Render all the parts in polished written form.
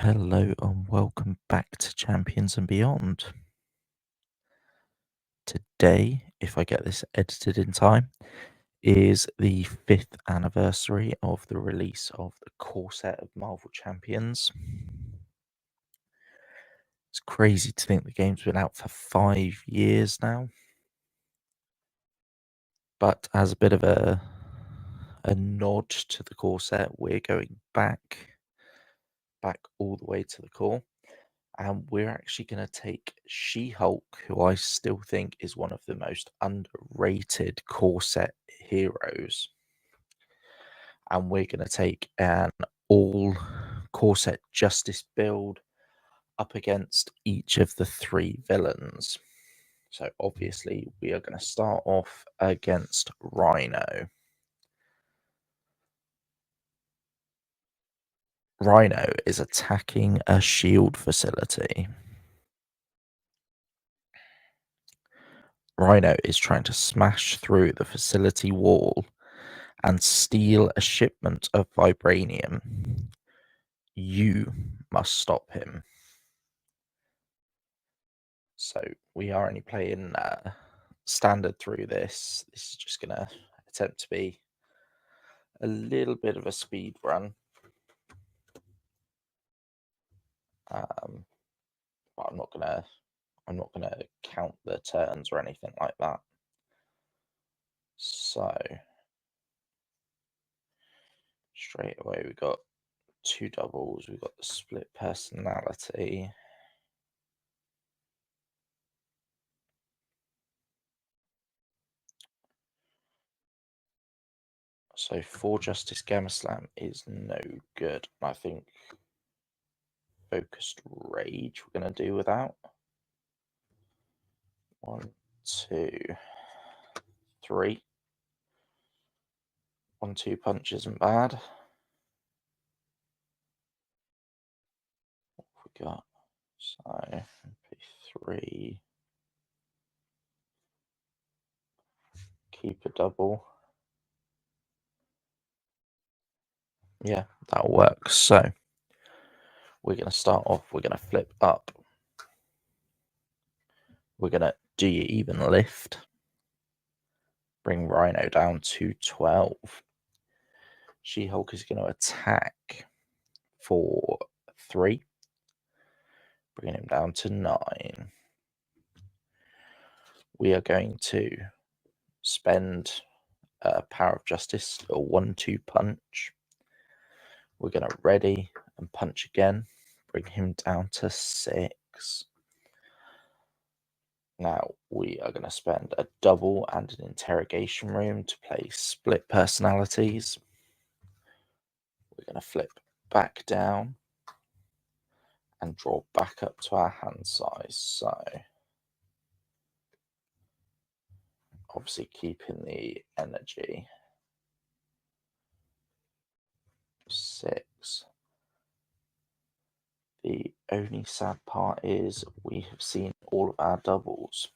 Hello and welcome back to Champions and Beyond. Today, if I get this edited in time, is the 5th anniversary of the release of the core set of Marvel Champions. It's crazy to think the game's been out for 5 years now. But as a bit of a nod to the core set, we're going back all the way to the core. And we're actually going to take She-Hulk, who I still think is one of the most underrated core set heroes. And we're going to take an all core set Justice build up against each of the 3 villains. So obviously we are going to start off against Rhino. Rhino is attacking a shield facility. Rhino is trying to smash through the facility wall and steal a shipment of vibranium. You must stop him. So we are only playing standard through this. This is just going to attempt to be a little bit of a speed run. But I'm not gonna count the turns or anything like that. So straight away we got 2 doubles. We've got the split personality. So 4 Justice Gamma Slam is no good. I think Focused Rage we're going to do without. 1, 2, 3. 1-2 punch isn't bad. What have we got? So 3. Keep a double. Yeah, that'll work. So we're going to start off, we're going to flip up. We're going to do your even lift. Bring Rhino down to 12. She-Hulk is going to attack for 3. Bringing him down to 9. We are going to spend Power of Justice, a 1-2 punch. We're going to ready and punch again. Bring him down to 6. Now we are going to spend a double and an interrogation room to play split personalities. We're going to flip back down and draw back up to our hand size. So obviously keeping the energy. 6. The only sad part is we have seen all of our doubles.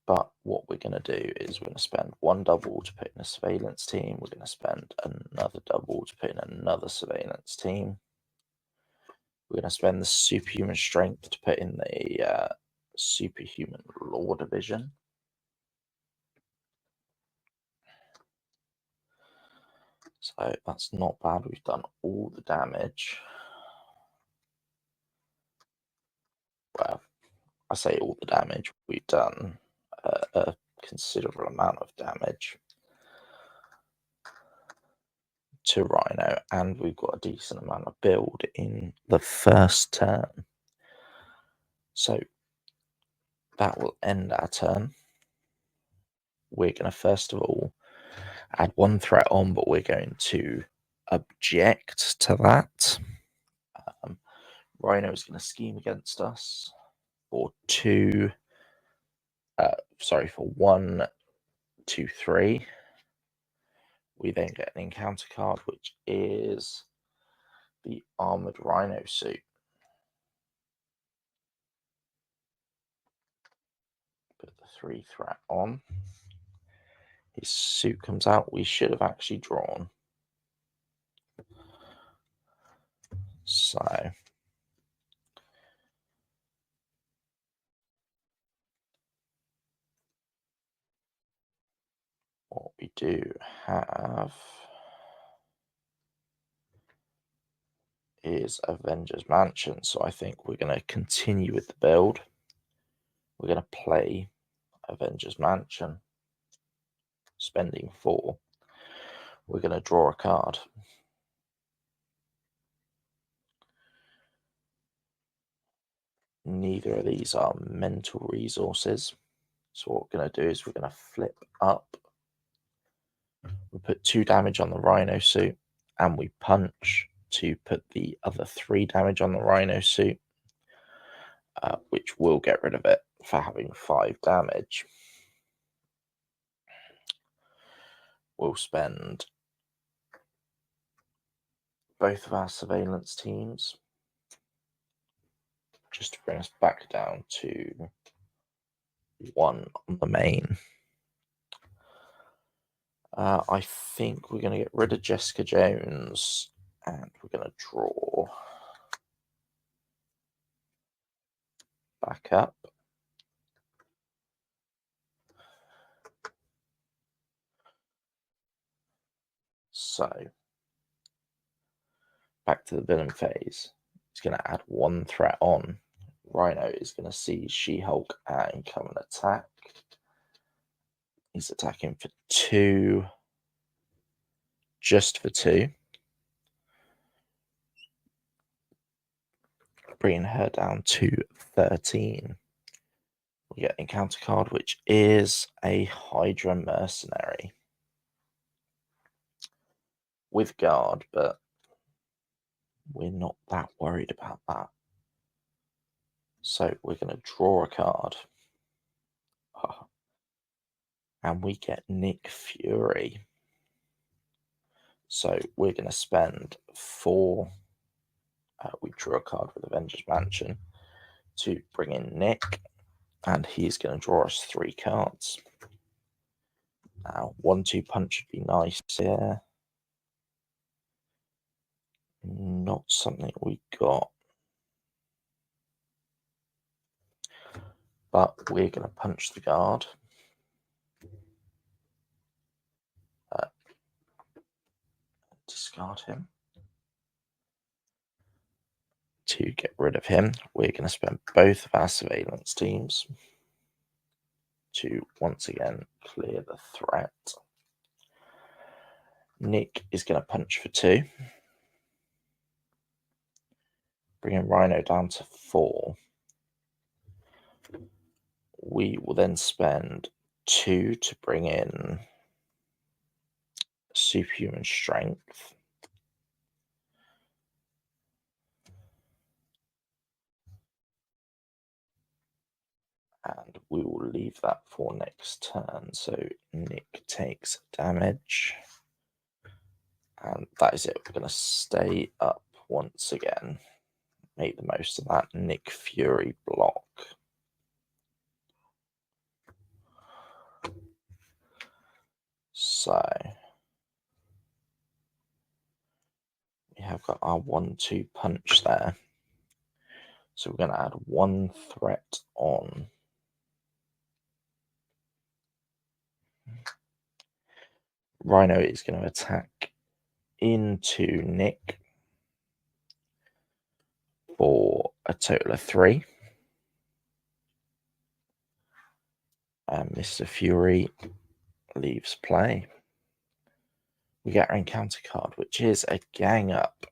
But what we're going to do is we're going to spend 1 double to put in a surveillance team. We're going to spend another double to put in another surveillance team. We're going to spend the superhuman strength to put in the superhuman law division. So that's not bad. We've done all the damage. Well, I say all the damage. We've done a considerable amount of damage to Rhino, and we've got a decent amount of build in the first turn. So that will end our turn. We're going to first of all add 1 threat on, but we're going to object to that. Rhino is going to scheme against us for 1, 2, 3. We then get an encounter card, which is the Armored Rhino suit. Put the 3 threat on. His suit comes out. We should have actually drawn. So what we do have is Avengers Mansion. So I think we're going to continue with the build. We're going to play Avengers Mansion, spending 4. We're going to draw a card. Neither of these are mental resources. So what we're going to do is we're going to flip up. We put 2 damage on the Rhino suit, and we punch to put the other 3 damage on the Rhino suit, which will get rid of it for having 5 damage. We'll spend both of our surveillance teams just to bring us back down to 1 on the main. I think we're going to get rid of Jessica Jones, and we're going to draw back up. So, back to the villain phase. He's going to add 1 threat on. Rhino is going to see She-Hulk and come and attack. He's attacking for 2. Just for 2. Bringing her down to 13. We get an encounter card, which is a Hydra Mercenary with guard, but we're not that worried about that. So we're going to draw a card. And we get Nick Fury. So we're going to spend 4. We draw a card with Avengers Mansion to bring in Nick, and he's going to draw us 3 cards. Now, 1-2 punch would be nice here. Not something we got. But we're going to punch the guard. Discard him. To get rid of him, we're going to spend both of our surveillance teams to once again clear the threat. Nick is going to punch for 2. Bringing Rhino down to 4. We will then spend 2 to bring in Superhuman Strength. And we will leave that for next turn. So Nick takes damage. And that is it. We're going to stay up once again. Make the most of that Nick Fury block. So we have got our 1-2 punch there. So we're going to add 1 threat on. Rhino is going to attack into Nick for a total of 3. And Mr. Fury leaves play. We get our encounter card, which is a gang up.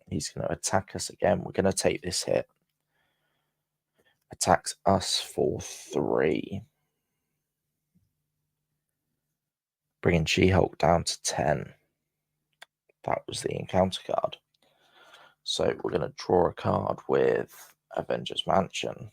He's going to attack us again. We're going to take this hit. Attacks us for 3. Bringing She-Hulk down to 10. That was the encounter card. So we're going to draw a card with Avengers Mansion.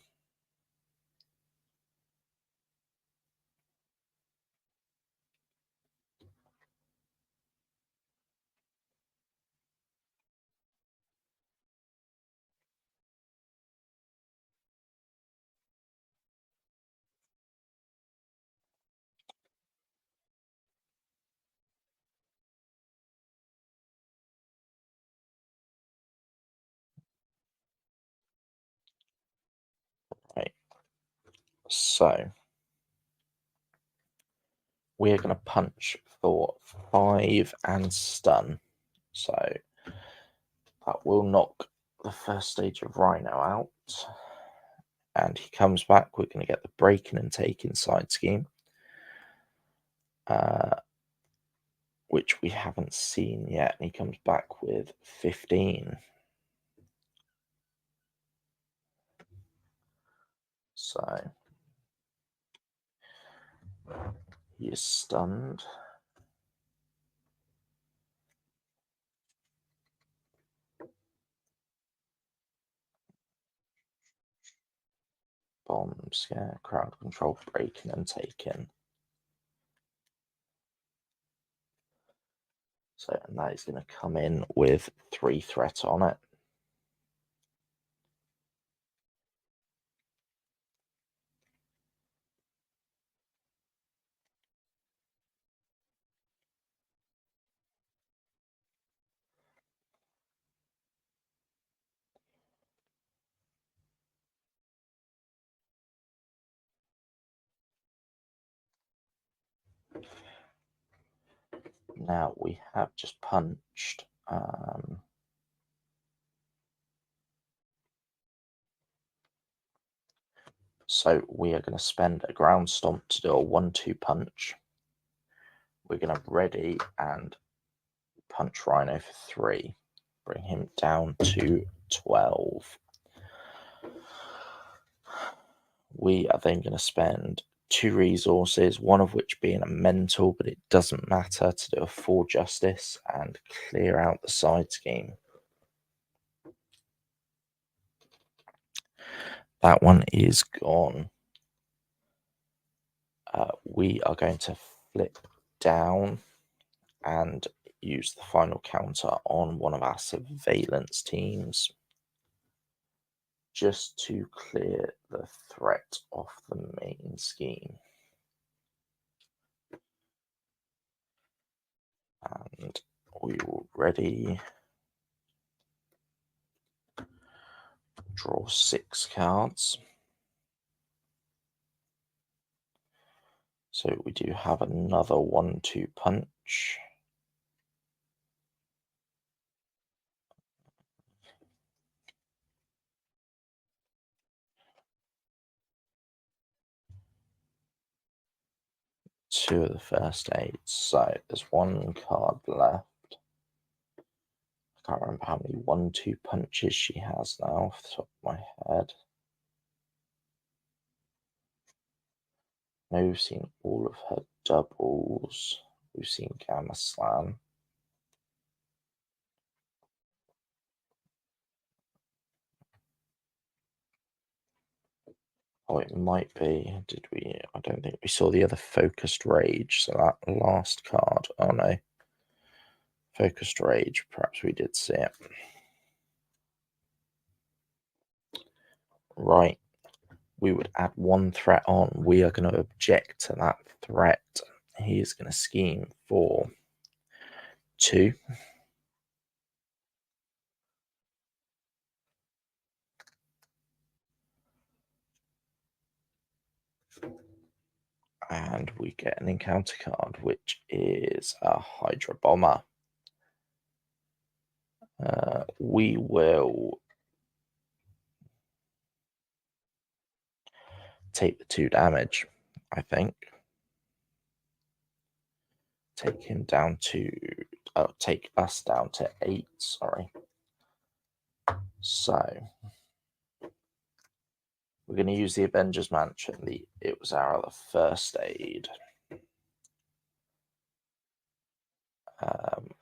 So we're going to punch for 5 and stun. So that will knock the first stage of Rhino out. And he comes back. We're going to get the breaking and taking side scheme, which we haven't seen yet. And he comes back with 15. So he is stunned. Bombs, yeah, crowd control, breaking and taking. So, and that is going to come in with 3 threat on it. Now we have just punched. So we are going to spend a ground stomp to do a 1-2 punch. We're going to ready and punch Rhino for 3. Bring him down to 12. We are then going to spend 2 resources, one of which being a mental, but it doesn't matter, to do a 4 justice and clear out the side scheme. That one is gone. We are going to flip down and use the final counter on one of our surveillance teams just to clear the threat off the main scheme. And we will ready, draw 6 cards. So we do have another 1-2 punch. Two of the first aids. So there's 1 card left. I can't remember how many 1-2 punches she has now off the top of my head. No, we've seen all of her doubles. We've seen Gamma Slam. Oh, it might be. Did we? I don't think we saw the other Focused Rage. So that last card. Oh no. Focused Rage. Perhaps we did see it. Right. We would add 1 threat on. We are going to object to that threat. He is going to scheme for 2. And we get an encounter card, which is a Hydra Bomber. We will take the 2 damage, I think. Take him down to... Oh, take us down to 8, sorry. So, we're going to use the Avengers Mansion. It was our other first aid.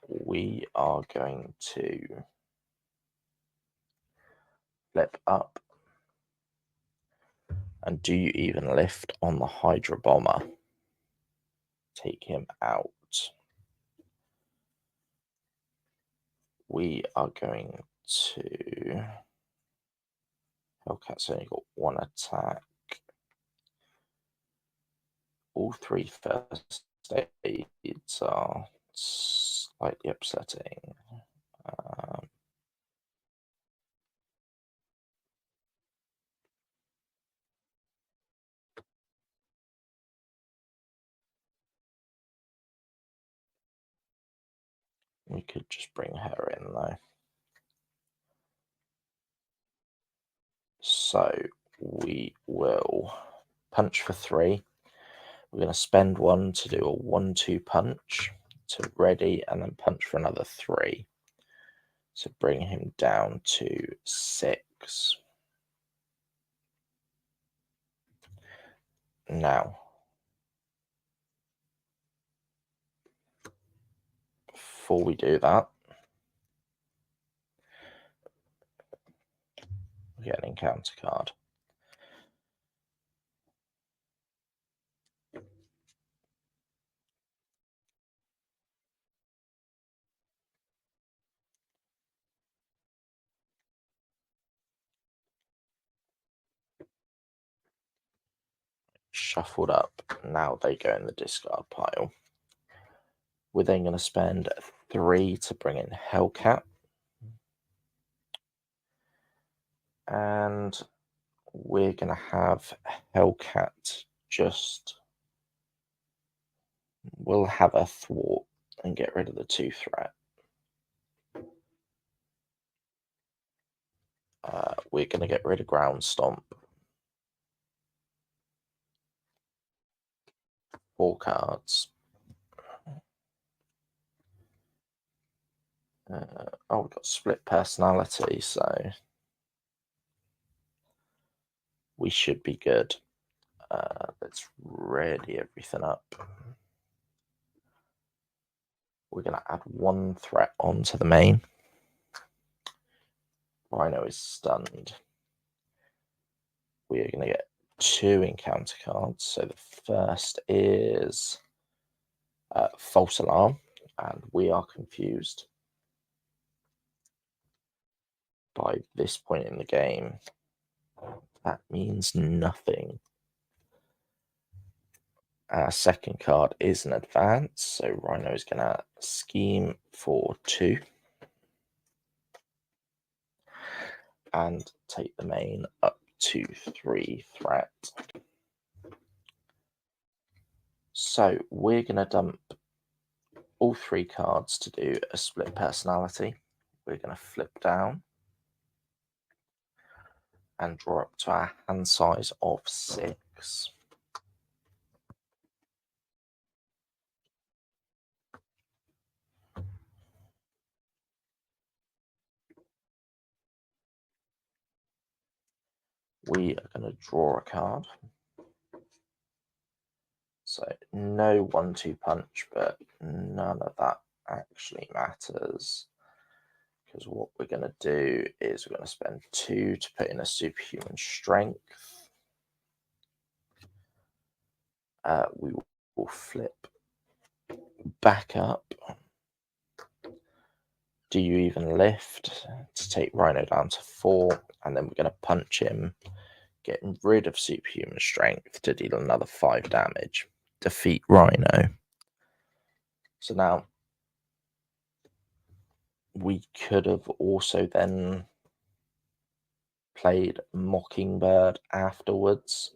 We are going to flip up. And do you even lift on the Hydra Bomber? Take him out. We are going to... Hellcat's only got 1 attack. All 3 first aids are slightly upsetting. We could just bring her in though. So we will punch for 3. We're going to spend 1 to do a 1-2 punch to ready and then punch for another 3. So bring him down to 6. Now, before we do that, we get an encounter card. Shuffled up. Now they go in the discard pile. We're then going to spend 3 to bring in Hellcat. And we're going to have Hellcat just... We'll have a thwart and get rid of the 2 threat. We're going to get rid of Ground Stomp. 4 cards. Oh, we've got split personality, so we should be good. Let's ready everything up. We're going to add 1 threat onto the main. Rhino is stunned. We are going to get 2 encounter cards. So the first is False Alarm, and we are confused. By this point in the game, that means nothing. Our second card is an advance, so Rhino is going to scheme for 2 and take the main up to 3 threat. So we're going to dump all 3 cards to do a split personality. We're going to flip down and draw up to our hand size of 6. We are going to draw a card. So no 1-2 punch, but none of that actually matters. Because what we're going to do is we're going to spend 2 to put in a superhuman strength. We will flip back up. Do you even lift to take Rhino down to 4, and then we're going to punch him, getting rid of superhuman strength to deal another 5 damage. Defeat Rhino. So now we could have also then played Mockingbird afterwards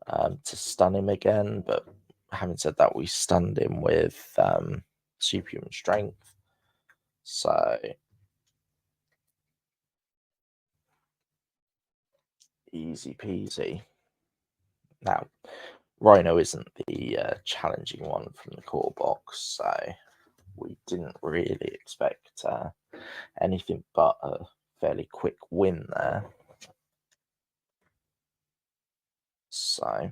to stun him again, but having said that, we stunned him with superhuman strength. So easy peasy. Now, Rhino isn't the challenging one from the core box, so we didn't really expect anything but a fairly quick win there. So,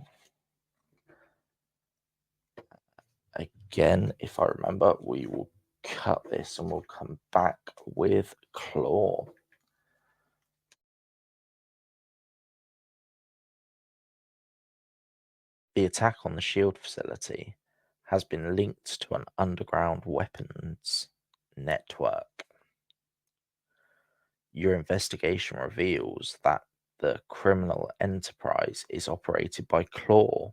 again, if I remember, we will cut this and we'll come back with Claw. The attack on the shield facility has been linked to an underground weapons network. Your investigation reveals that the criminal enterprise is operated by Claw,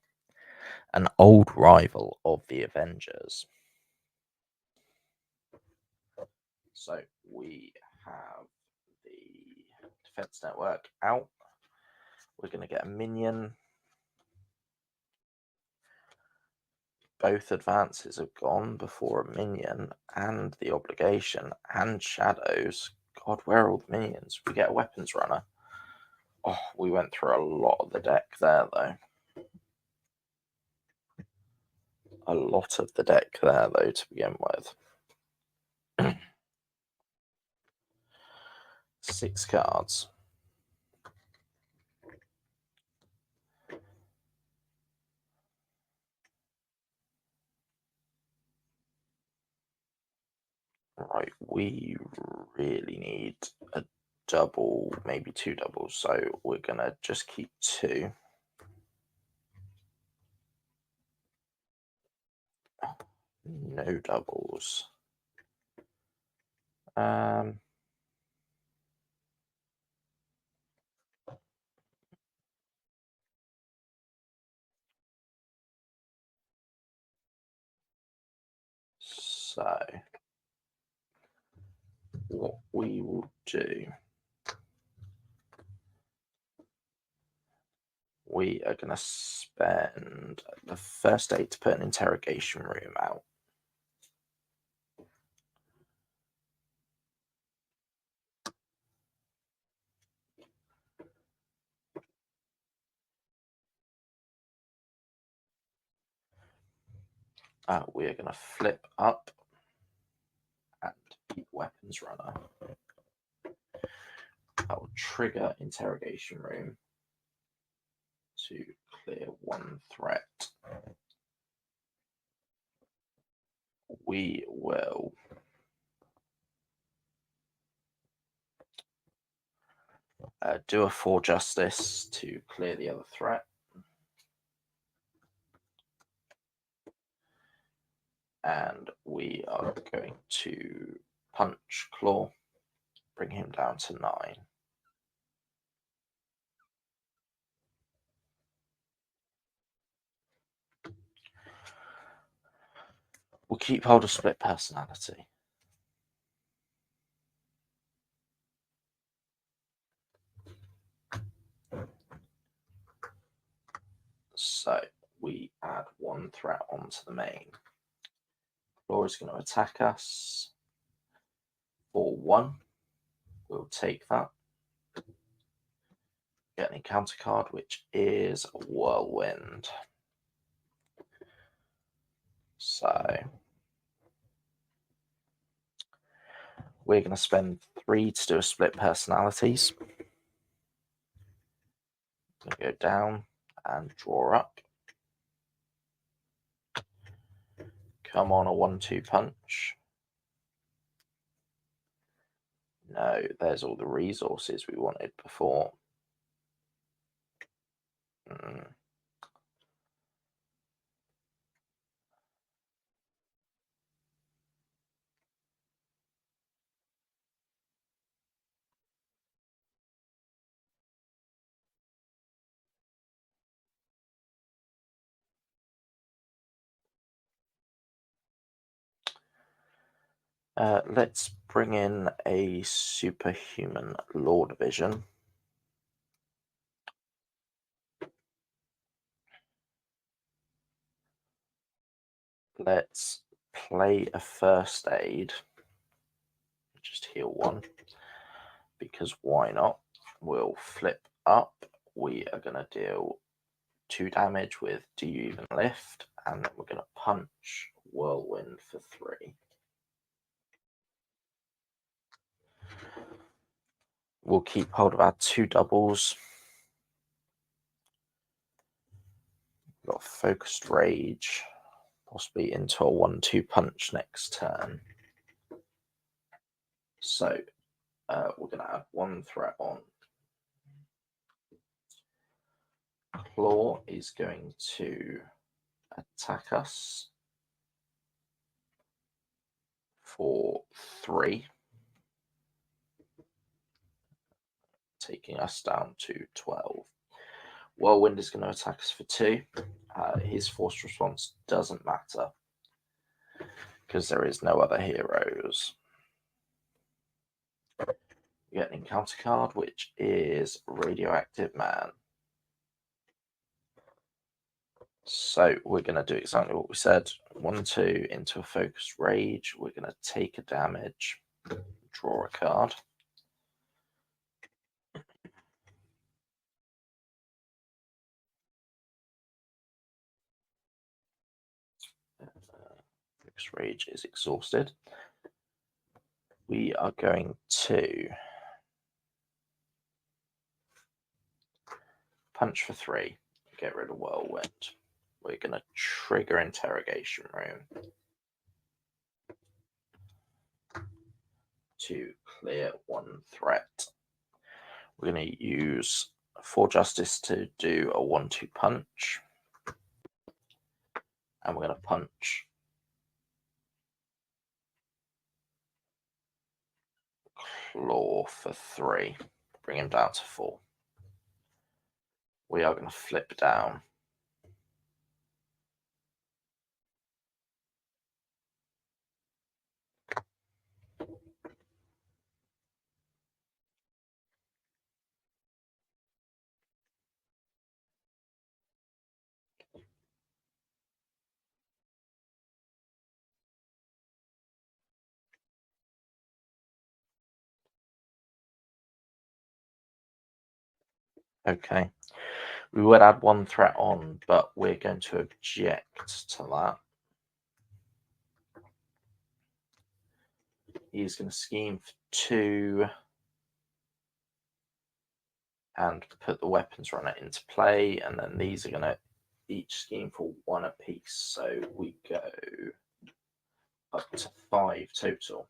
an old rival of the Avengers. So we have the defense network out. We're going to get a minion. Both advances are gone before a minion, and the obligation, and shadows. God, where are all the minions? We get a weapons runner. Oh, we went through a lot of the deck there, though. A lot of the deck there, though, to begin with. 6 cards. Right, we really need a double, maybe 2 doubles, so we're gonna just keep 2. No doubles. So what we will do, we are going to spend the first 8 to put an interrogation room out. We are going to flip up and keep weapons runner. That will trigger interrogation room to clear 1 threat. We will do a 4 justice to clear the other threat. And we are going to punch claw, bring him down to 9. We'll keep hold of split personality. So we add 1 threat onto the main. Claw is going to attack us for 1. We'll take that. Get an encounter card, which is Whirlwind. So we're going to spend 3 to do a split personalities. I'm going to go down and draw up. Come on, a 1-2 punch. No, there's all the resources we wanted before. Let's bring in a superhuman Lord Vision. Let's play a first aid. Just heal 1. Because why not? We'll flip up. We are going to deal 2 damage with Do You Even Lift? And then we're going to punch Whirlwind for 3. We'll keep hold of our 2 doubles. We've got Focused Rage, possibly into a 1-2 punch next turn. So we're going to add 1 threat on. Claw is going to attack us for 3, taking us down to 12. Whirlwind is going to attack us for 2. His force response doesn't matter because there is no other heroes. You get an encounter card, which is Radioactive Man. So we're going to do exactly what we said. 1-2 into a focused rage. We're going to take a damage, draw a card. Focused rage is exhausted. We are going to punch for 3, get rid of Whirlwind. We're going to trigger Interrogation Room to clear 1 threat. We're going to use 4 Justice to do a 1-2 punch. And we're going to punch Claw for 3, bring him down to 4. We are going to flip down. Okay. We would add 1 threat on, but we're going to object to that. He's going to scheme for 2 and put the weapons runner into play, and then these are going to each scheme for 1 apiece. So we go up to 5 total.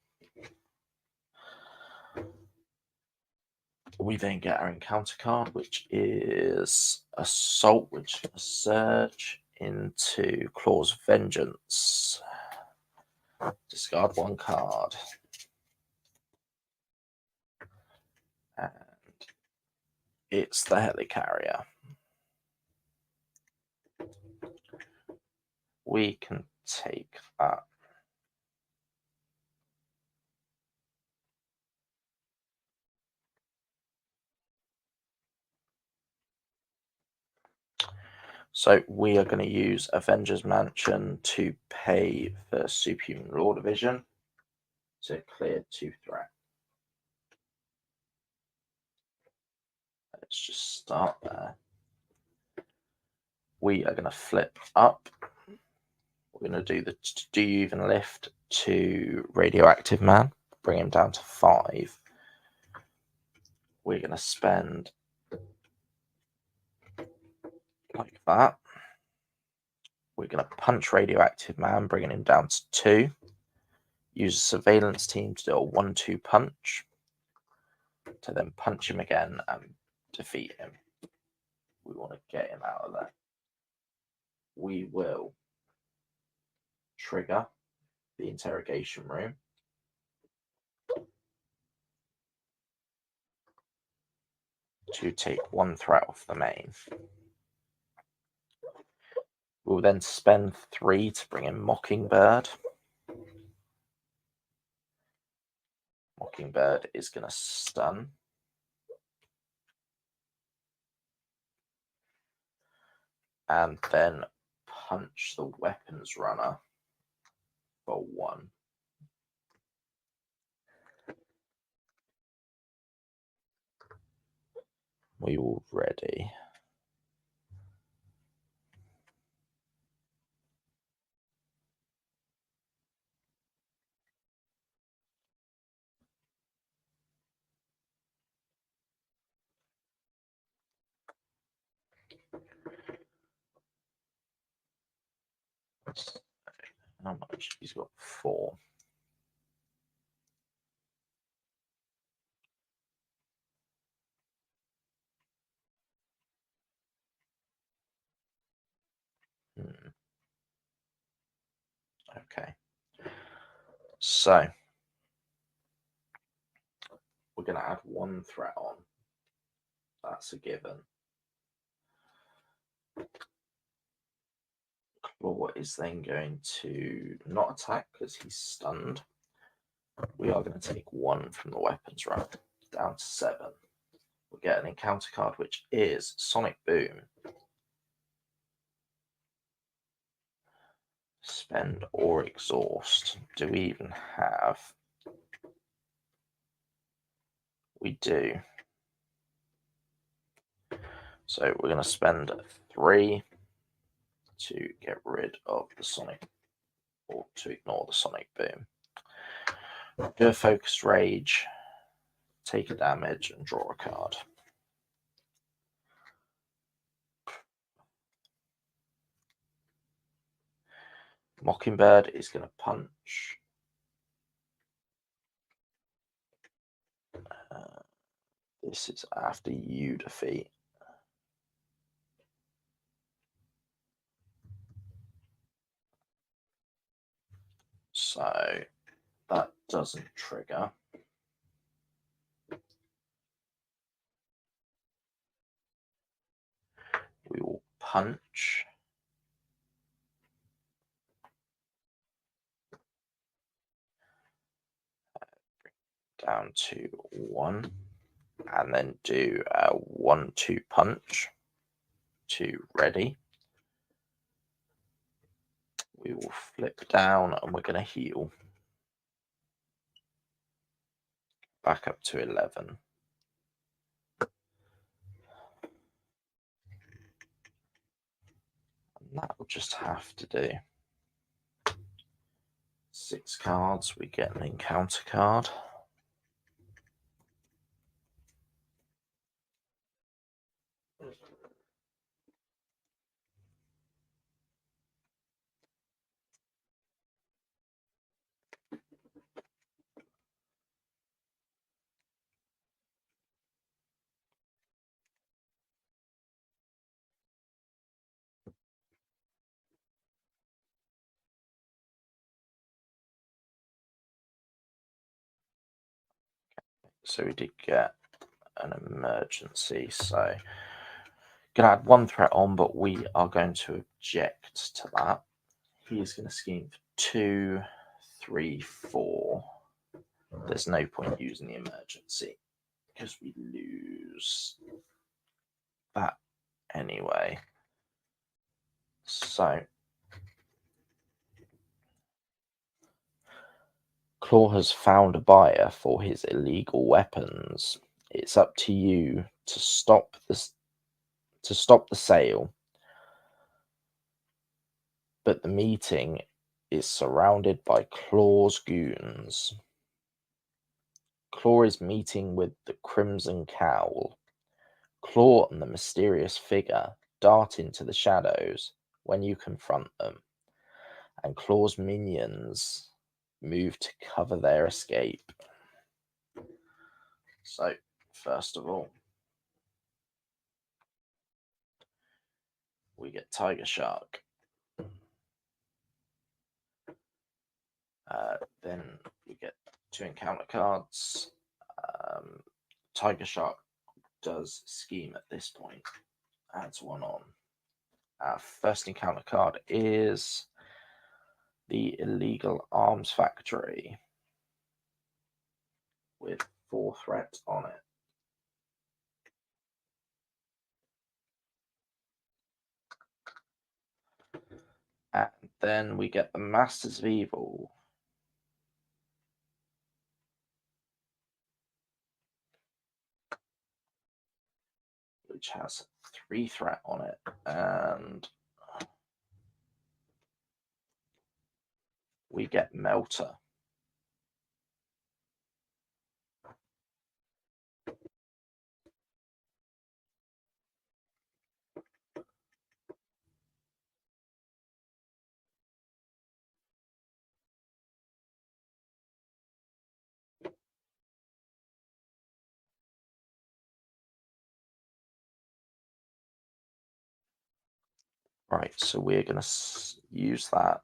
We then get our encounter card, which is Assault, which is a surge into Claw's Vengeance. Discard 1 card. And it's the Helicarrier. We can take that. So we are going to use Avengers Mansion to pay for Superhuman Law Division to clear 2 threat. Let's just start there. We are going to flip up. We're going to do the Do You Even Lift to Radioactive Man, bring him down to 5. We're going to spend like that. We're going to punch Radioactive Man, bringing him down to 2. Use a surveillance team to do a 1-2 punch to then punch him again and defeat him. We want to get him out of there. We will trigger the Interrogation Room. To take 1 threat off the main. We'll then spend 3 to bring in Mockingbird. Mockingbird is going to stun. And then punch the weapons runner for 1. We all ready. How much? He's got 4. Okay. So we're going to add 1 threat on. That's a given. Claw is then going to not attack because he's stunned. We are going to take 1 from the weapons run down to 7. We'll get an encounter card, which is Sonic Boom. Spend or exhaust. Do we even have? We do. So we're going to spend 3 to get rid of the Sonic, or to ignore the Sonic Boom. Do a Focused Rage, take a damage, and draw a card. Mockingbird is going to punch. This is after you defeat. So that doesn't trigger. We will punch. Down to 1. And then do a 1-2 punch to ready. We will flip down and we're going to heal. Back up to 11. And that will just have to do. 6 cards, we get an encounter card. So we did get an emergency. So gonna add 1 threat on, but we are going to object to that. He is going to scheme for 2, 3, 4. There's no point using the emergency because we lose that anyway. So Claw has found a buyer for his illegal weapons. It's up to you to stop the sale, but the meeting is surrounded by Claw's goons. Claw is meeting with the Crimson Cowl. Claw and the mysterious figure dart into the shadows when you confront them, and Claw's minions move to cover their escape. So, first of all, we get Tiger Shark. Then we get 2 encounter cards. Tiger Shark does scheme at this point. Adds 1 on. Our first encounter card is the Illegal Arms Factory with 4 threats on it. And then we get the Masters of Evil. Which has 3 threat on it. And we get Melter. Right, so we're going to use that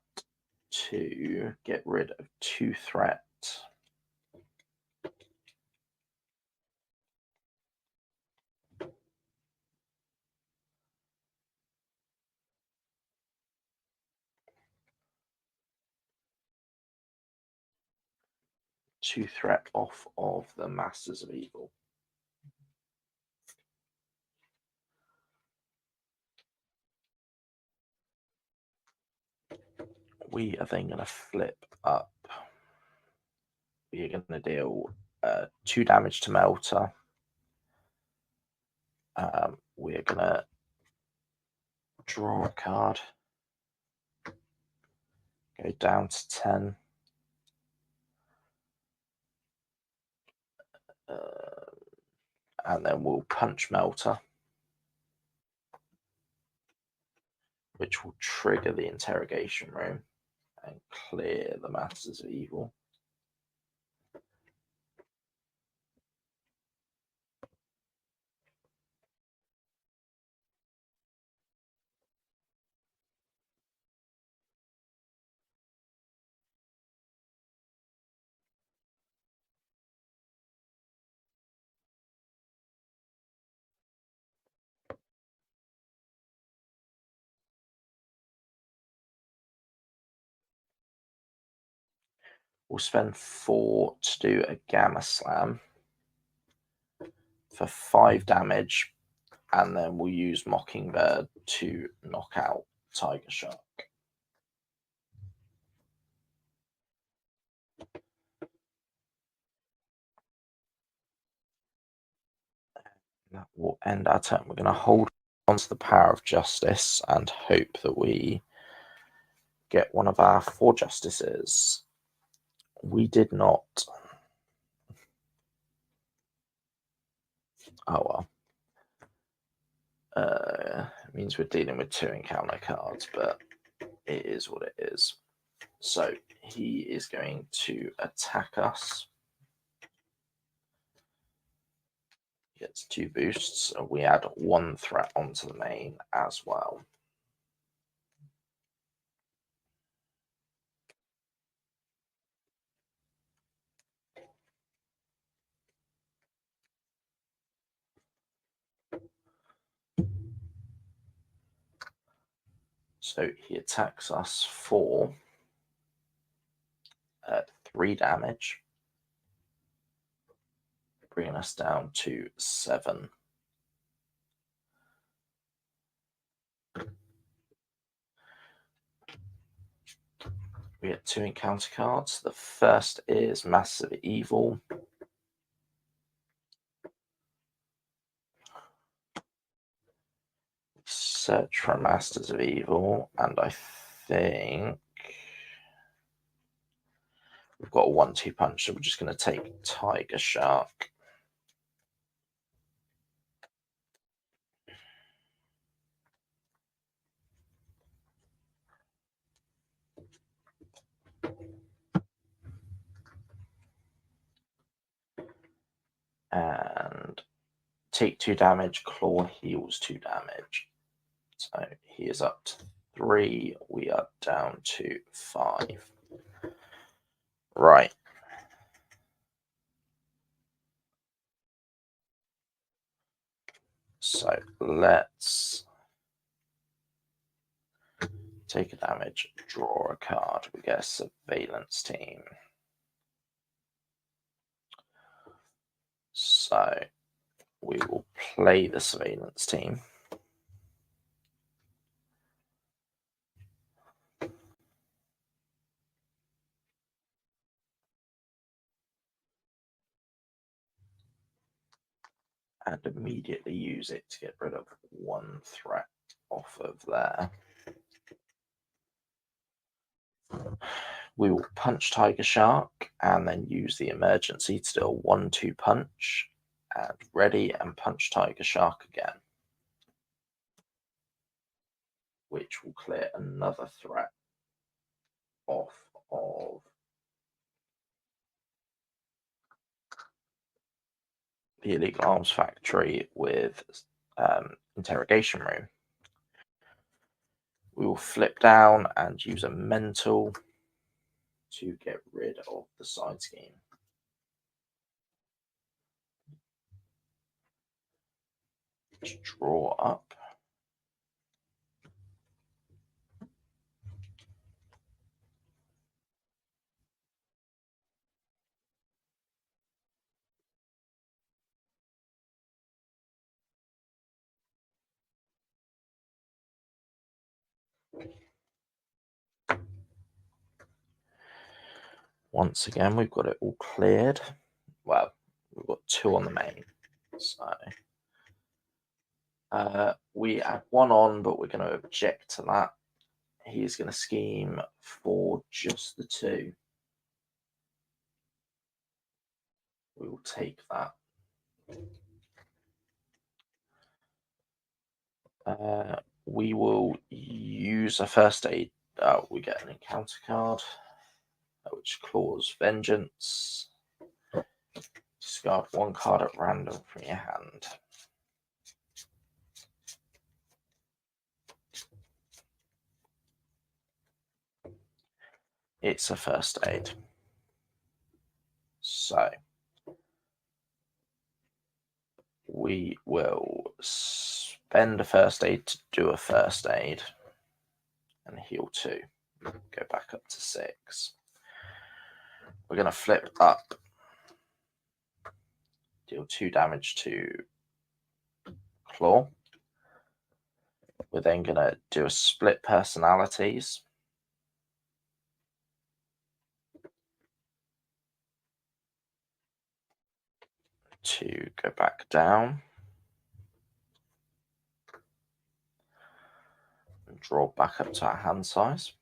to get rid of 2 threat. Off of the Masters of Evil. We are then going to flip up. We are going to deal 2 damage to Melter. We're going to draw a card, go down to 10. And then we'll punch Melter, which will trigger the interrogation room and clear the Masters of Evil. We'll spend 4 to do a Gamma Slam for 5 damage, and then we'll use Mockingbird to knock out Tiger Shark. That will end our turn. We're going to hold on to the Power of Justice and hope that we get one of our 4 Justices. We did not. Oh well. It means we're dealing with 2 encounter cards, but it is what it is. So he is going to attack us. He gets 2 boosts. We add 1 threat onto the main as well. So he attacks us for 3 damage, bringing us down to 7. We get 2 encounter cards. The first is Massive Evil. Search for Masters of Evil, and I think we've got a 1-2 punch, so we're just going to take Tiger Shark. And take 2 damage, Claw heals 2 damage. So he is up to 3, we are down to 5. Right. So let's take a damage, draw a card. We get a Surveillance Team. So we will play the Surveillance Team. And immediately use it to get rid of 1 threat off of there. We will punch Tiger Shark and then use the emergency to do a 1-2 punch. And ready and punch Tiger Shark again, which will clear another threat off of the Illegal Arms Factory with Interrogation Room. We will flip down and use a Mental to get rid of the side scheme. Draw up. Once again, we've got it all cleared. Well, we've got 2 on the main. So we have 1 on, but we're going to object to that. He's going to scheme for just the 2. We will take that. We will use a first aid. We get an encounter card, which claws vengeance. Discard 1 card at random from your hand. It's a first aid. So we will spend a first aid to do a first aid and heal 2. Go back up to 6. We're going to flip up. Deal 2 damage to Claw. We're then going to do a split personalities. To go back down. And draw back up to our hand size.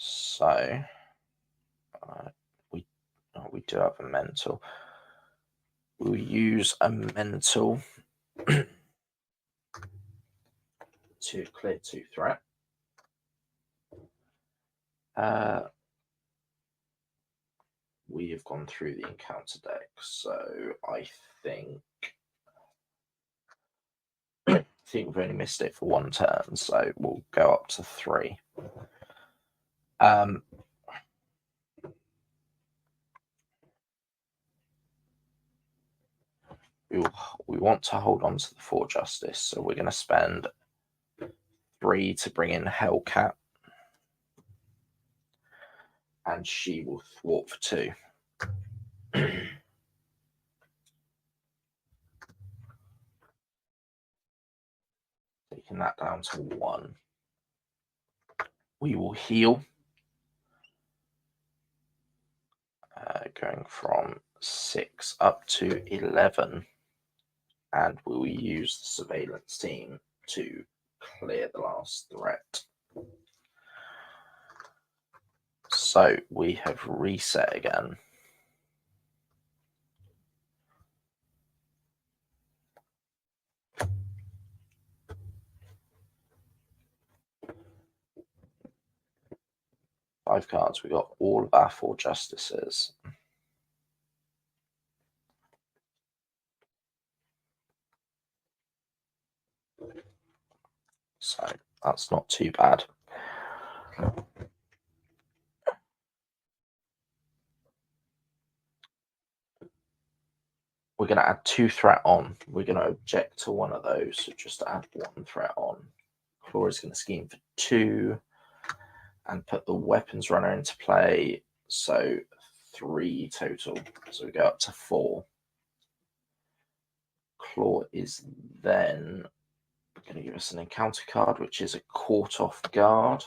So we do have a mental. We'll use a mental to clear 2 threat. We have gone through the encounter deck, so I think we've only missed it for 1 turn, so we'll go up to 3. We want to hold on to the 4 justice, so we're going to spend 3 to bring in Hellcat, and she will thwart for 2. Taking that down to 1. We will heal, going from 6 up to 11, and we will use the surveillance team to clear the last threat. So we have reset again. Five cards. We got all of our 4 justices. So that's not too bad. We're going to add 2 threat on. We're going to object to 1 of those, so just add 1 threat on. Claw is going to scheme for 2 and put the weapons runner into play, so 3 total. So we go up to 4. Claw is then going to give us an encounter card, which is a caught off guard.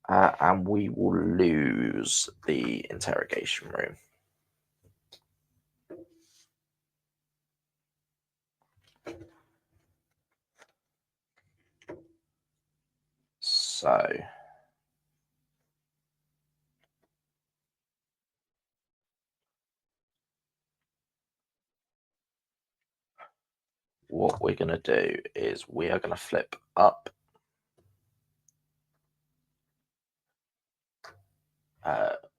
And we will lose the interrogation room. So what we're going to do is we are going to flip up.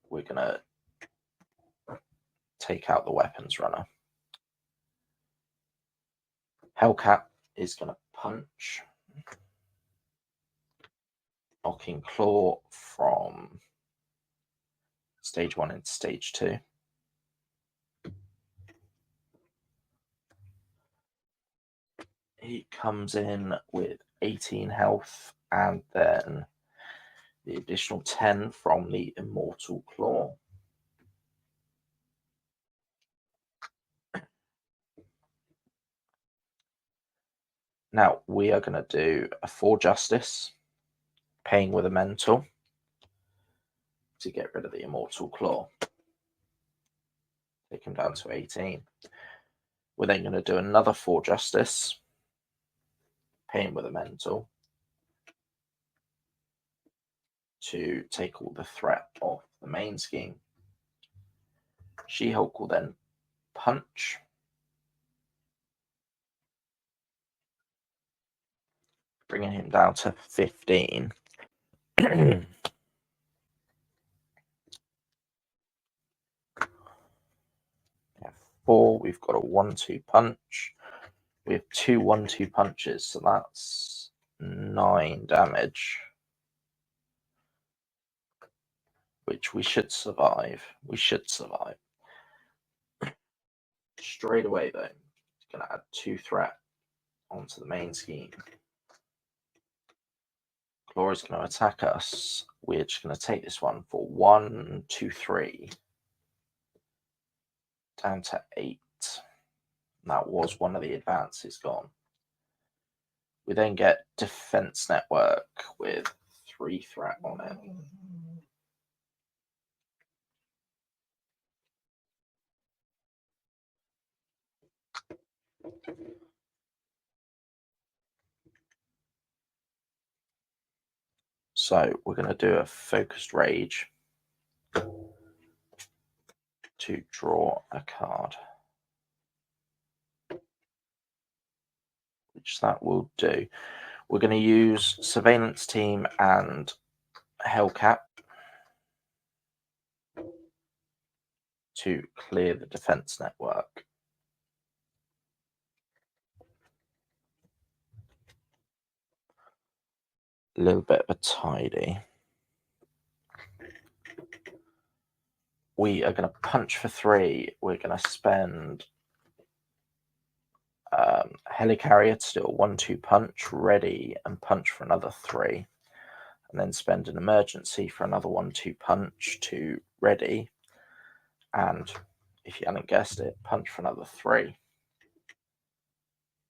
We're going to take out the weapons runner. Hellcat is going to punch, knocking Claw from stage 1 into stage 2. he comes in with 18 health and then the additional 10 from the Immortal Claw. Now we are going to do a 4 Justice, paying with a Mental to get rid of the Immortal Claw. Take him down to 18. We're then going to do another 4 Justice, paying with a Mental to take all the threat off the main scheme. She-Hulk will then punch. Bringing him down to 15. Four, we've got a 1-2 punch. We have 2 1-2 punches, so that's 9 damage, which we should survive. We should survive. Straight away, though, it's going to add 2 threat onto the main scheme. Claw is going to attack us. We're just going to take this one for 1, 2, 3. Down to 8. That was one of the advances gone. We then get Defense Network with 3 threat on it. So we're going to do a Focused Rage to draw a card, which that will do. We're going to use Surveillance Team and Hellcat to clear the Defense Network. A little bit of a tidy. We are going to punch for 3. We're going to spend Helicarrier to do a 1-2 punch, ready, and punch for another 3. And then spend an emergency for another 1-2 punch to ready. And if you hadn't guessed it, punch for another 3.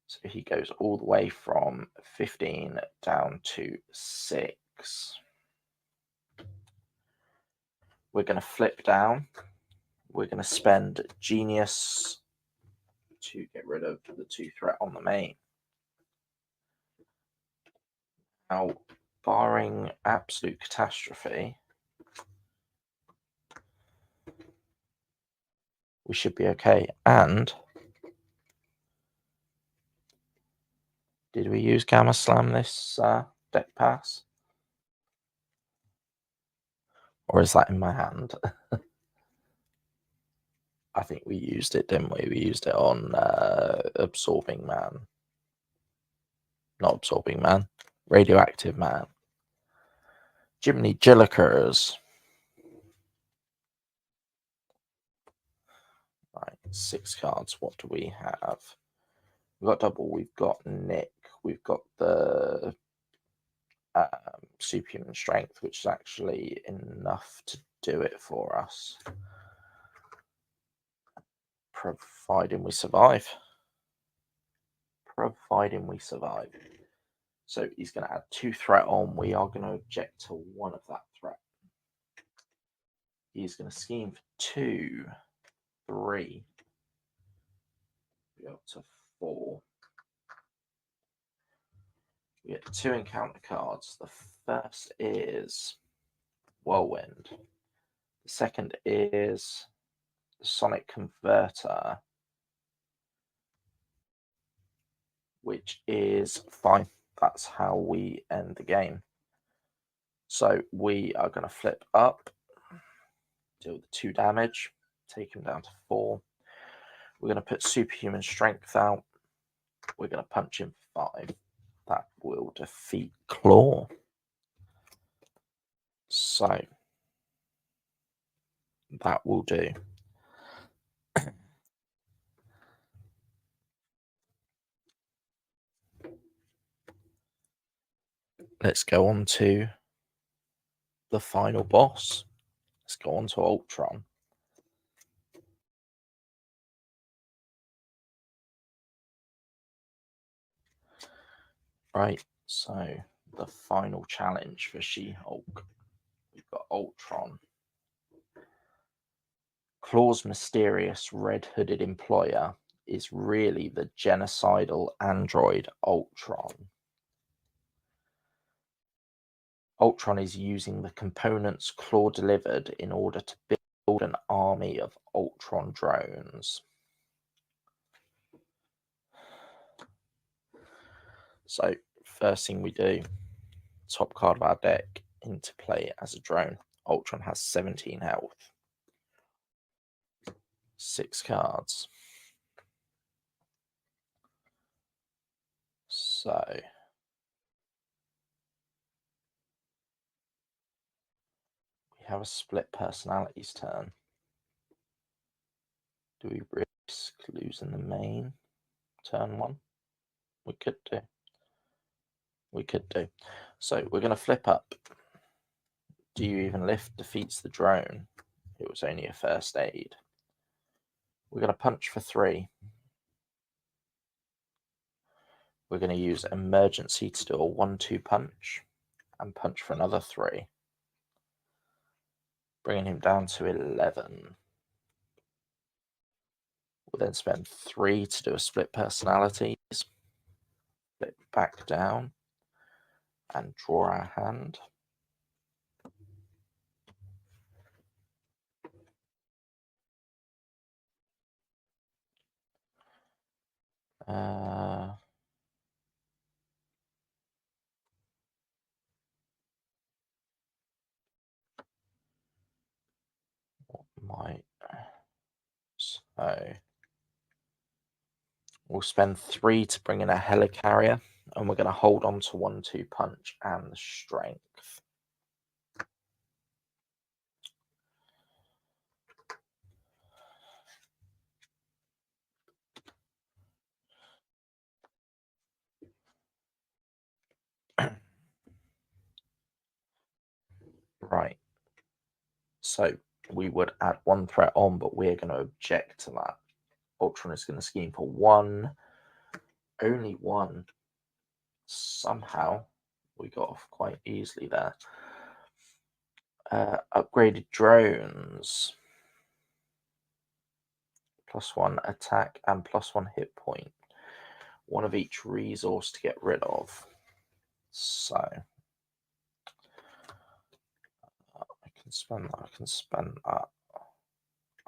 So he goes all the way from 15 down to 6. We're going to flip down. We're going to spend Genius to get rid of the 2 threat on the main. Now, barring absolute catastrophe, we should be okay. And did we use Gamma Slam this deck pass? Or is that in my hand? I think we used it, didn't we? We used it on Absorbing Man. Not Absorbing Man. Radioactive Man. Jiminy Jillikers. Right, 6 cards. What do we have? We've got double. We've got Nick. We've got the Superhuman Strength, which is actually enough to do it for us. Providing we survive. Providing we survive. So he's going to add 2 threat on. We are going to object to 1 of that threat. He's going to scheme for 2, 3. We go up to 4. We get 2 encounter cards. The first is Whirlwind. The second is the Sonic Converter, which is fine. That's how we end the game. So we are going to flip up, deal the 2 damage, take him down to 4. We're going to put Superhuman Strength out. We're going to punch him for 5. That will defeat Claw. So that will do. let's go on to the final boss. Let's go on to Ultron. Right, so the final challenge for She-Hulk. We've got Ultron. Claw's mysterious red-hooded employer is really the genocidal android Ultron. Ultron is using the components Claw delivered in order to build an army of Ultron drones. So, first thing we do, top card of our deck into play as a drone. Ultron has 17 health. 6 cards. So, we have a split personalities turn. Do we risk losing the main turn 1? We could do. We could do. So, we're going to flip up. Do you even lift defeats the drone? It was only a first aid. We're going to punch for 3. We're going to use emergency to do a 1-2 punch and punch for another 3. Bringing him down to 11. We'll then spend 3 to do a split personalities. Flip back down and draw our hand. So we'll spend 3 to bring in a helicarrier, and we're going to hold on to 1-2 punch and the strength. Right. So we would add 1 threat on, but we're going to object to that. Ultron is going to scheme for 1. Only 1. Somehow we got off quite easily there. Upgraded drones. +1 attack and +1 hit point. 1 of each resource to get rid of. So I can spend that. I can spend that.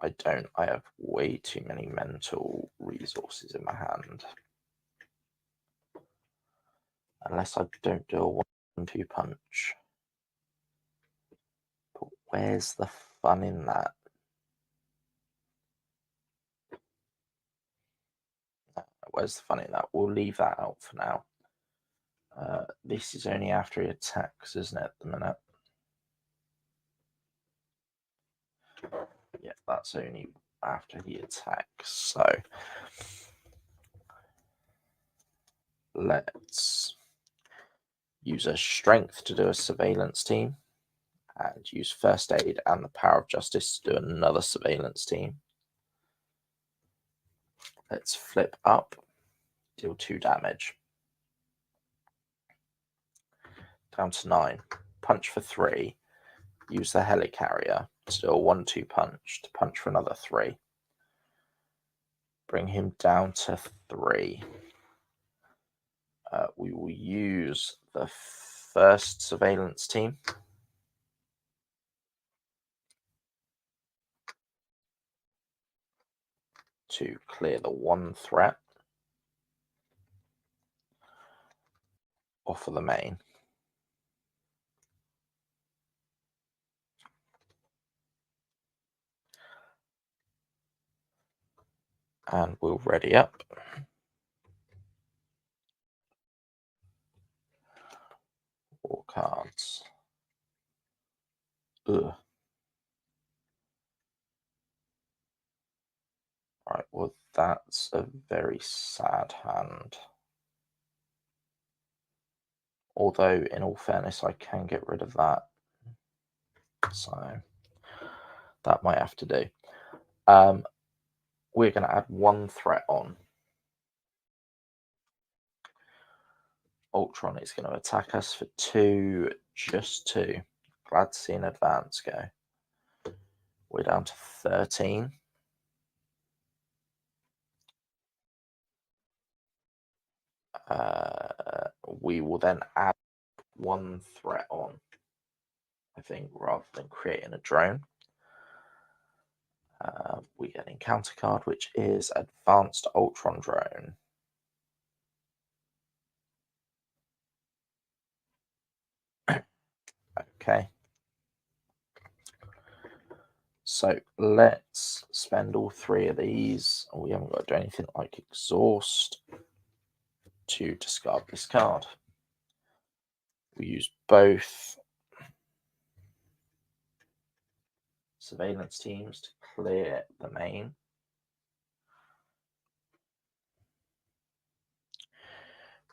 I don't. I have way too many mental resources in my hand. Unless I don't do a 1-2 punch. But where's the fun in that? Where's the fun in that? We'll leave that out for now. This is only after he attacks, isn't it, at the minute? Yeah, that's only after he attacks. So let's use a strength to do a surveillance team, and use first aid and the power of justice to do another surveillance team. Let's flip up, deal 2 damage. Down to 9. Punch for 3. Use the helicarrier to do a 1-2 punch to punch for another 3. Bring him down to 3. We will use the first surveillance team to clear the 1 threat off of the main. And we'll ready up. Four cards. Ugh. Right, well, that's a very sad hand. Although, in all fairness, I can get rid of that. So that might have to do. We're going to add one threat on. Ultron is going to attack us for 2, just 2. Glad to see an advance go. We're down to 13. We will then add one threat on, I think, rather than creating a drone. We get an encounter card, which is Advanced Ultron Drone. Okay. So let's spend all 3 of these. We haven't got to do anything like exhaust to discard this card. We use both surveillance teams to clear the main.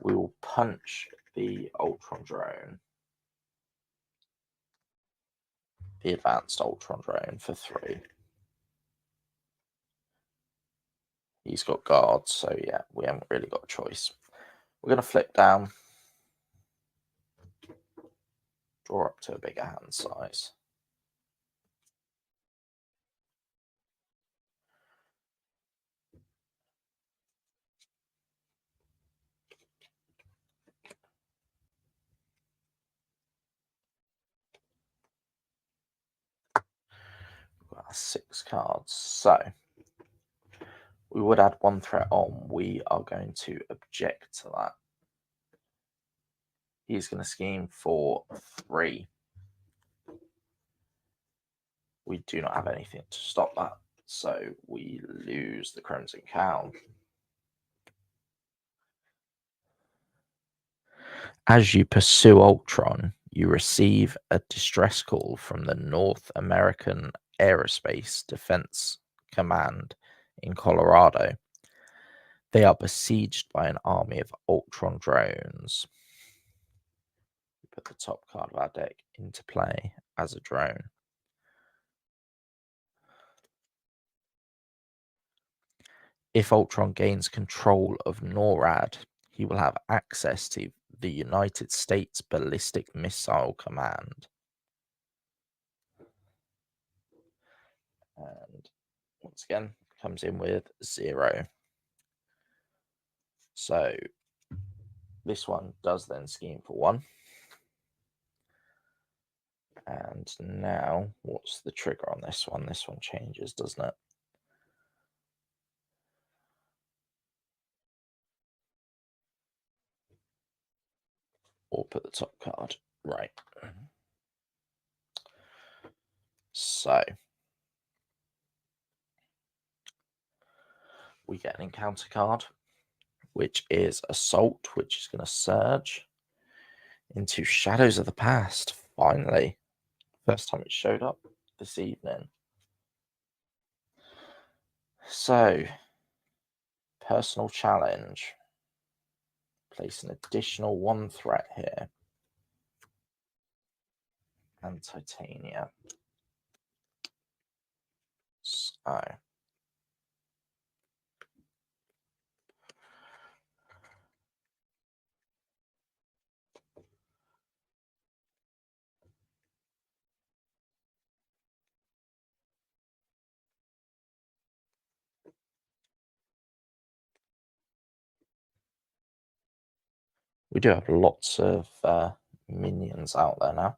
We will punch the Ultron drone, the Advanced Ultron drone, for 3. He's got guards, so yeah, we haven't really got a choice. We're going to flip down, draw up to a bigger hand size. We've got 6 cards, so we would add one threat on. We are going to object to that. He's going to scheme for 3. We do not have anything to stop that, so we lose the Crimson Cowl. As you pursue Ultron, you receive a distress call from the North American Aerospace Defense Command in Colorado. They are besieged by an army of Ultron drones. We put the top card of our deck into play as a drone. If Ultron gains control of NORAD, he will have access to the United States Ballistic Missile Command. And once again, comes in with 0. So this one does then scheme for 1. And now, what's the trigger on this one? This one changes, doesn't it? Or put the top card. Right. So we get an encounter card, which is Assault, which is going to surge into Shadows of the Past. Finally. First time it showed up this evening. So, personal challenge. Place an additional 1 threat here. And Titania. So, we do have lots of minions out there now.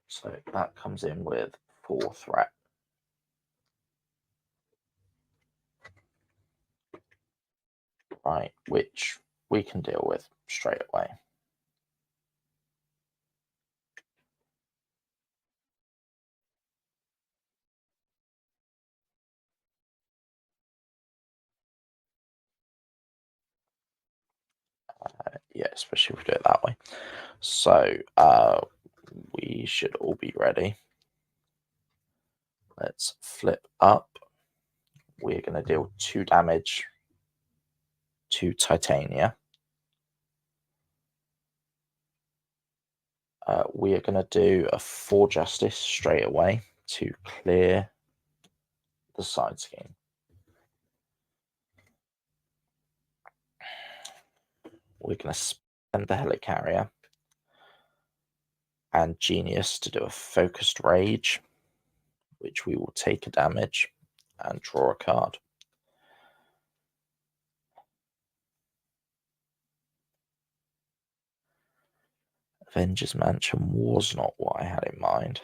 So that comes in with 4 threat. Right, which we can deal with straight away. Yeah, especially if we do it that way. So we should all be ready. Let's flip up. we're going to deal 2 damage to Titania. We are going to do a 4 justice straight away to clear the side scheme. We're going to spend the Helicarrier and Genius to do a focused rage, which we will take a damage and draw a card. Avengers Mansion was not what I had in mind.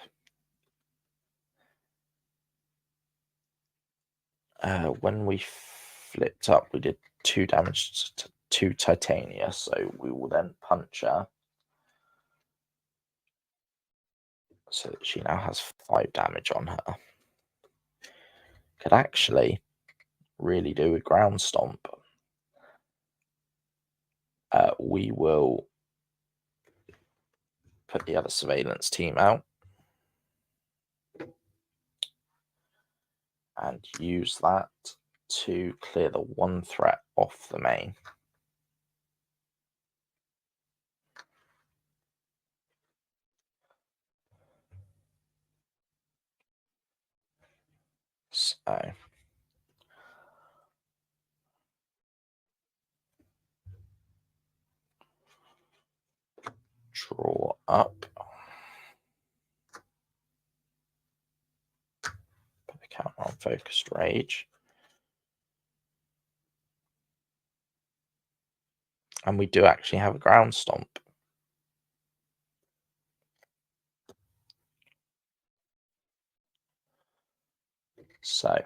When we flipped up, we did 2 damage to Titania, so we will then punch her. So that she now has 5 damage on her. Could actually really do a ground stomp. We will put the other surveillance team out and use that to clear the 1 threat off the main. So draw up. Put the counter on focused rage. And we do actually have a ground stomp. So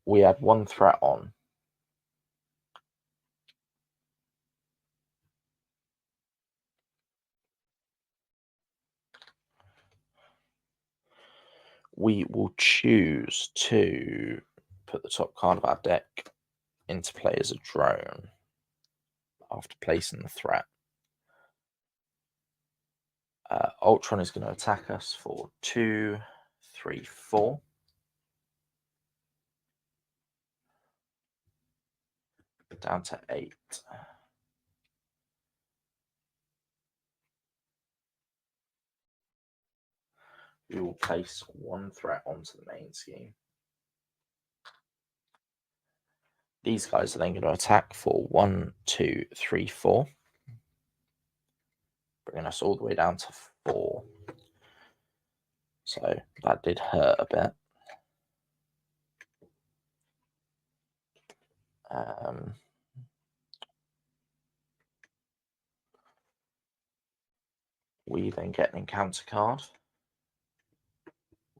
we had 1 threat on. We will choose to put the top card of our deck into play as a drone after placing the threat. Ultron is going to attack us for 2, 3, 4. Down to 8. We will place 1 threat onto the main scheme. These guys are then going to attack for 1, 2, 3, 4. Bringing us all the way down to 4. So that did hurt a bit. We then get an encounter card,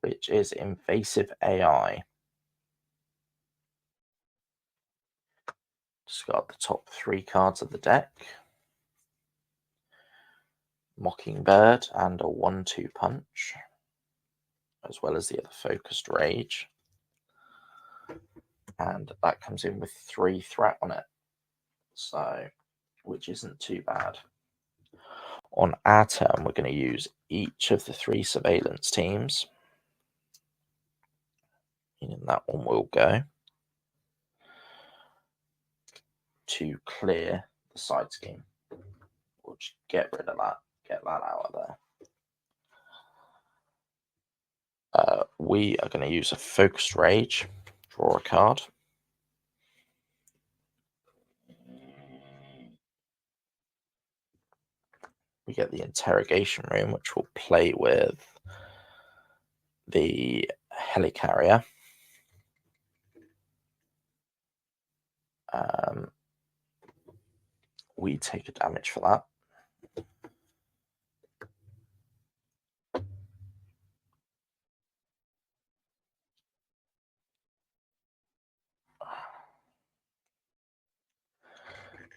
which is Invasive AI. Discard the top 3 cards of the deck. Mockingbird and a 1/2 punch, as well as the other focused rage. And that comes in with 3 threat on it, so which isn't too bad. On our turn, we're going to use each of the 3 surveillance teams. And that one will go to clear the side scheme. We'll just get rid of that, get that out of there. We are going to use a focused rage, draw a card. We get the interrogation room, which will play with the helicarrier. We take a damage for that.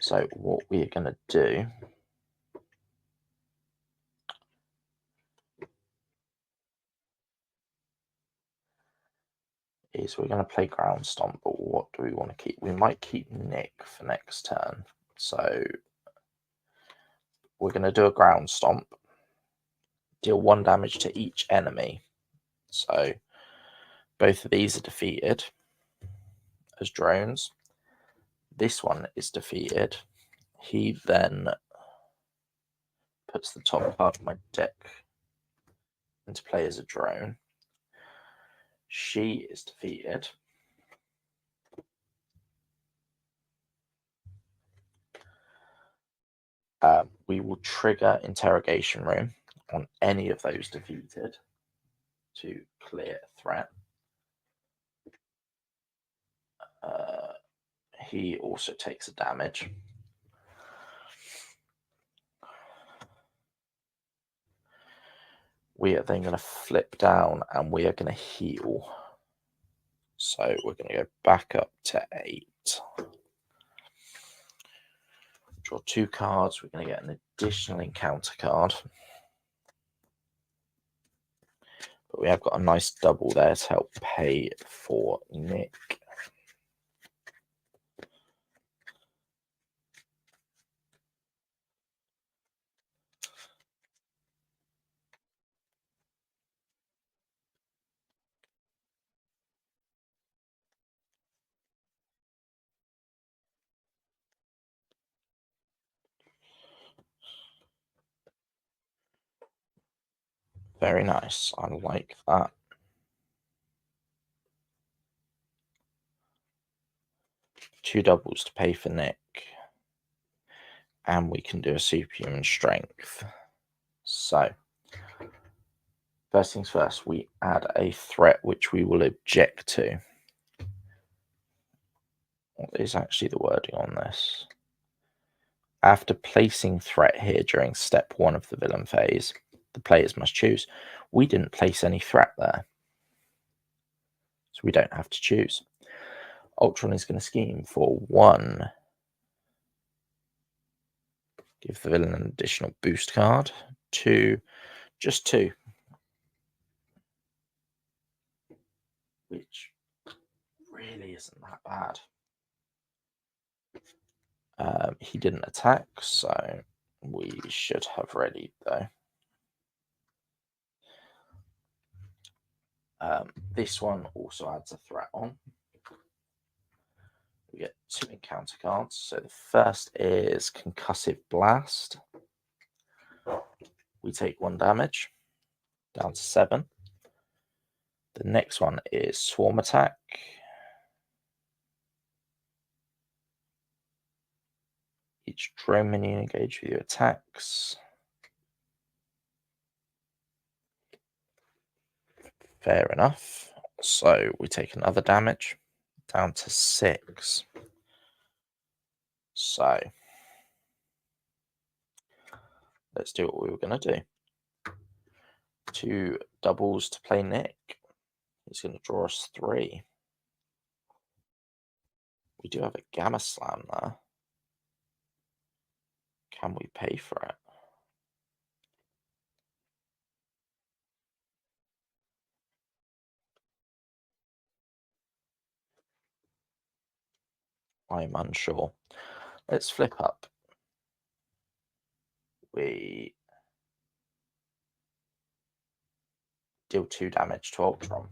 So what we're going to do is we're going to play ground stomp, but what do we want to keep? We might keep Nick for next turn. So we're going to do a ground stomp, deal 1 damage to each enemy. So Both of these are defeated as drones. This one is defeated. He then puts the top part of my deck into play as a drone. She is defeated. We will trigger Interrogation Room on any of those defeated to clear a threat. He also takes a damage. We are then going to flip down and we are going to heal. So we're going to go back up to 8. Draw 2 cards. We're going to get an additional encounter card. But we have got a nice double there to help pay for Nick. Very nice. I like that. Two doubles to pay for Nick. And we can do a superhuman strength. So, first things first, we add a threat which we will object to. What is actually the wording on this? After placing threat here during step 1 of the villain phase, the players must choose. We didn't place any threat there, so we don't have to choose. Ultron is going to scheme for 1. Give the villain an additional boost card. 2, just 2. Which really isn't that bad. He didn't attack, so we should have readied though. This one also adds a threat on. We get 2 encounter cards. So the first is Concussive Blast. We take 1 damage, down to 7. The next one is Swarm Attack. Each drone minion engaged with you attacks. Fair enough. So we take another damage, down to 6. So let's do what we were going to do. 2 doubles to play Nick. He's going to draw us 3. We do have a Gamma Slam there. Can we pay for it? I'm unsure. Let's flip up. We deal 2 damage to Ultron.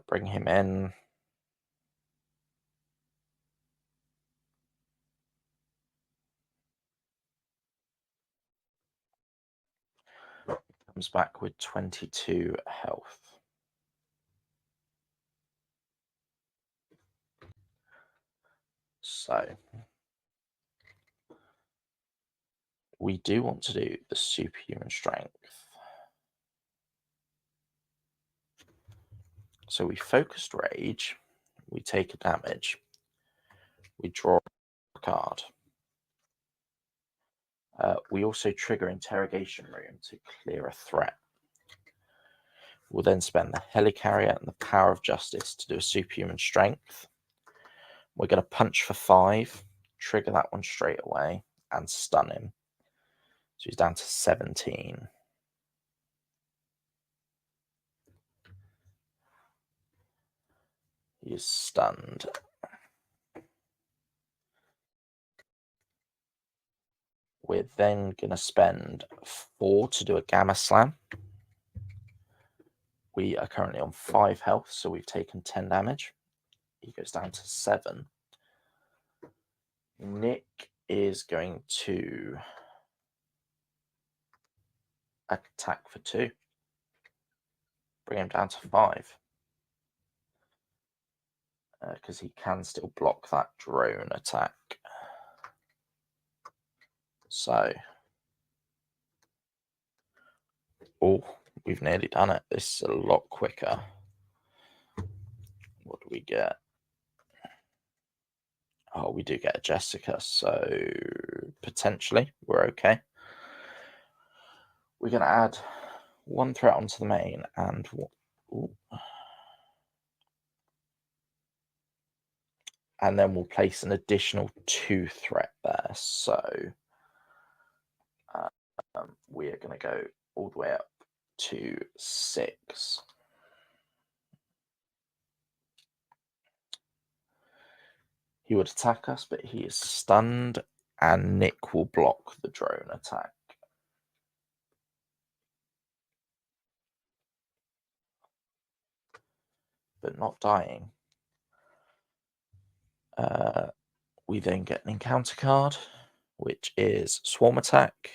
Bring him in. Comes back with 22 health. So we do want to do the superhuman strength. So we focused rage, we take a damage, we draw a card. We also trigger Interrogation Room to clear a threat. We'll then spend the Helicarrier and the Power of Justice to do a superhuman strength. We're going to punch for 5, trigger that one straight away, and stun him. So he's down to 17. He is stunned. We're then going to spend 4 to do a Gamma Slam. We are currently on 5 health, so we've taken 10 damage. He goes down to 7. Nick is going to attack for 2. Bring him down to 5. Because he can still block that drone attack. So, oh, we've nearly done it. This is a lot quicker. What do we get? Oh, we do get a Jessica, so potentially we're okay. We're going to add 1 threat onto the main and then we'll place an additional 2 threat there. So we are going to go all the way up to 6. He would attack us, but he is stunned, and Nick will block the drone attack. But not dying. We then get an encounter card, which is Swarm Attack.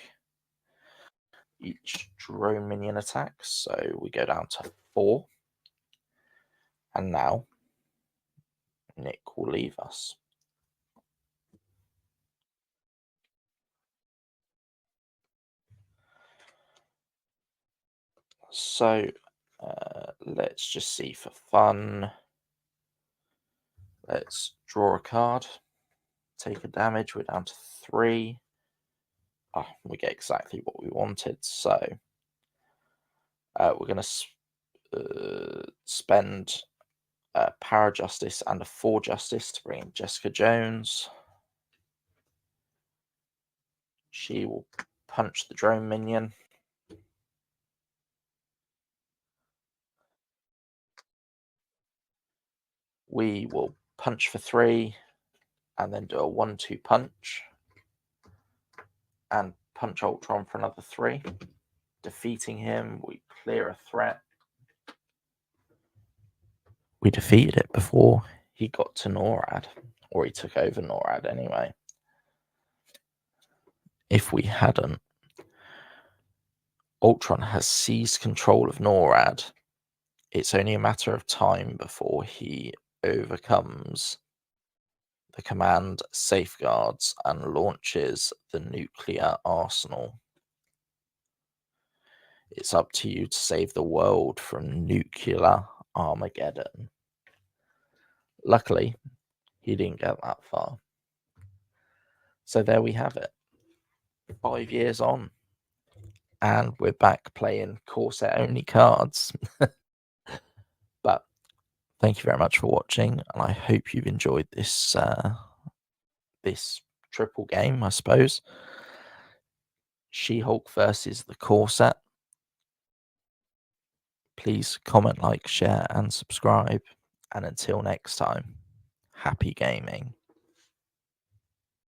Each drone minion attacks, so we go down to 4. And now Nick will leave us. So let's just see for fun. Let's draw a card, take a damage. We're down to 3. Oh, we get exactly what we wanted. So we're going to spend Power Justice and a 4 Justice to bring in Jessica Jones. She will punch the drone minion. We will punch for 3 and then do a 1-2 punch and punch Ultron for another 3. Defeating him, we clear a threat. We defeated it before he got to NORAD, or he took over NORAD anyway. If we hadn't, Ultron has seized control of NORAD. It's only a matter of time before he overcomes the command safeguards and launches the nuclear arsenal. It's up to you to save the world from nuclear Armageddon. Luckily, he didn't get that far. So there we have it. 5 years on, and we're back playing core set only cards. But thank you very much for watching, and I hope you've enjoyed this this triple game, I suppose. She-Hulk versus the core set. Please comment, like, share, and subscribe. And until next time, happy gaming.